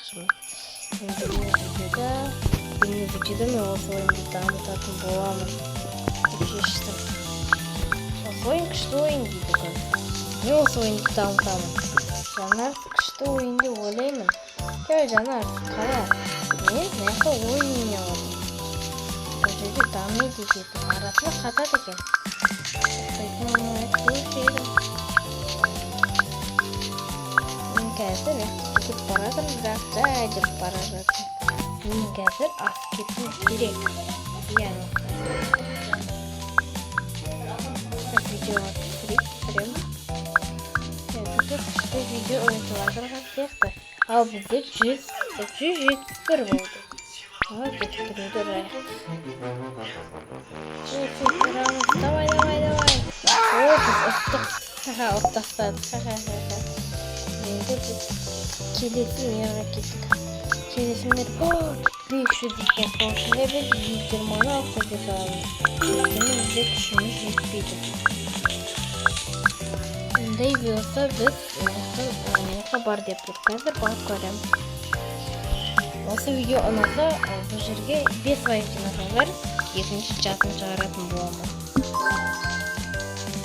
baxşımız. Benim videoda mı olsa oyunu damıtatın boğamın. Geçtim. Oyun kışta oyun gibi kan. Ne olsa oyunu damıtamın. Canlar kışta oyunda olayım. Gel canlar kaya. Ne kadar oyun yapalım. Özellikle damla diyecektim. Arasına kata tekin. Қазір кетіп бара жатырмын, бірақ жай жүріп бара жатырмын. Мен қазір асып кетуім керек. Яғни видеоға түсіремін. Біздер күшті видео ойнатып жатырған сияқты. Ал бізде 171 болды. Кетіп тұруды райық. Давай. О, біз ұттық. Ұттақтадық. Келесі неге кеттік. Келесімдер 500 екен. Соңшында біз 120-ны алып кете саламыз. Өйткені бізде күшіміз жетпейді. Ондай болса біз мені бар деп тұр. Қазір барып көреміз. Осы видео ұнаса, бұл жерге 5 лайк жинасаңдар, екінші часын шығаратын боламын.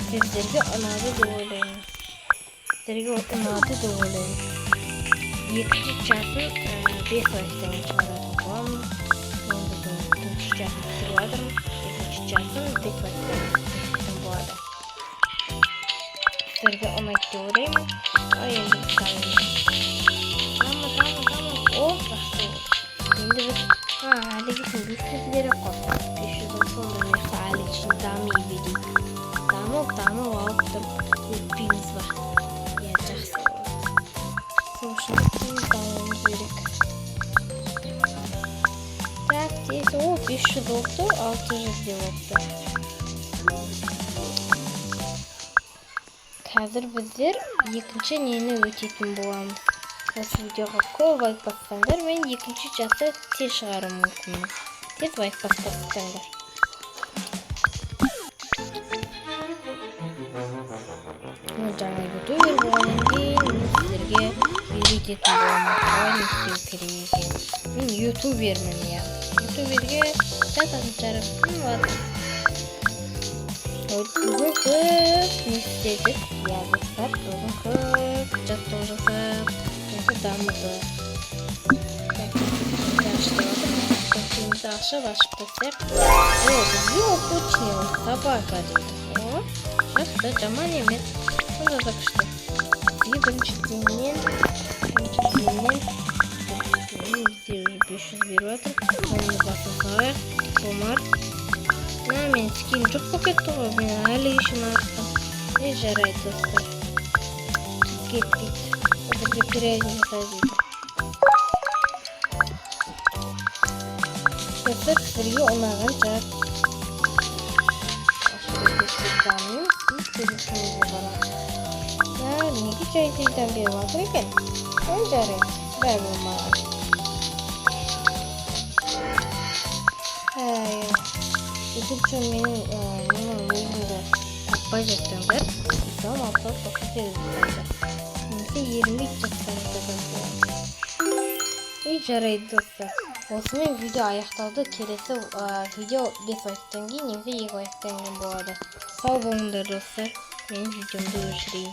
Сіздерге ұнады деп ойлаймын. Екінші часын 5 лайктан шығаратын боламын. Енді бірінші часын түсіріп жатырмын. Екінші часын 5 лайктан шығаратын болады. Сіздерге ұнайды деп ойлаймын. Енді О, жақсы. Енді біз әлі кетің 500 керек қой. 500 болсын бірмесі әлі үшін дами берейік. Дамып алып тұрып өтпейміз ба. Жақсы болады. Сол үшін дамуымыз керек. Так, тез. О, 500 болыпты, 600 де болыпты. Қазір біздер екінші нені өтетін боламыз. Осы видеоға көп лайк бассаңдар, мен екінші часы тез шығарым мүмкінмін. Тез лайк бассаңдар. Жаңа ютубер болғаннан кейін сіздерге үйрететін боламын. Қалай не істеу керек екен. Мен ютубермін, я. Ютуберге жазатын шығарым. Ладно. Бүгін көп не істедік. Я достар, бүгін көп жаттығу жасап. Дамыды. Көкемізді ашып тастайық. О, бізге опочный собака дейді. О, жақсы, жаман емес. Сонда да күшті. Бізге бірінші теңнен бізде 500 беріп жатыр. Оны басын салайық. Омар. Мен скин жоқ болып кетті ғой. Мен әлі үшін арттым. Жарайды достар. Кетпейді. Бірге перейден жасайды. Достар, сіздерге ұнаған шығар. Неге жайдайдан беріп жатыр екен? Жарайды, бәрі болмаған. Үшінші менің өзімді таппай жаттыңдар. Исам 698 жаттыңдар. Немесе 20 жаттыңдар. Жарайды достар. Осымен видео аяқталды. Келесі видео 5 лайктан кейін немесе 2 лайктан кейін болады. Сау болыңдар достар. Мен видеомды өшірейін.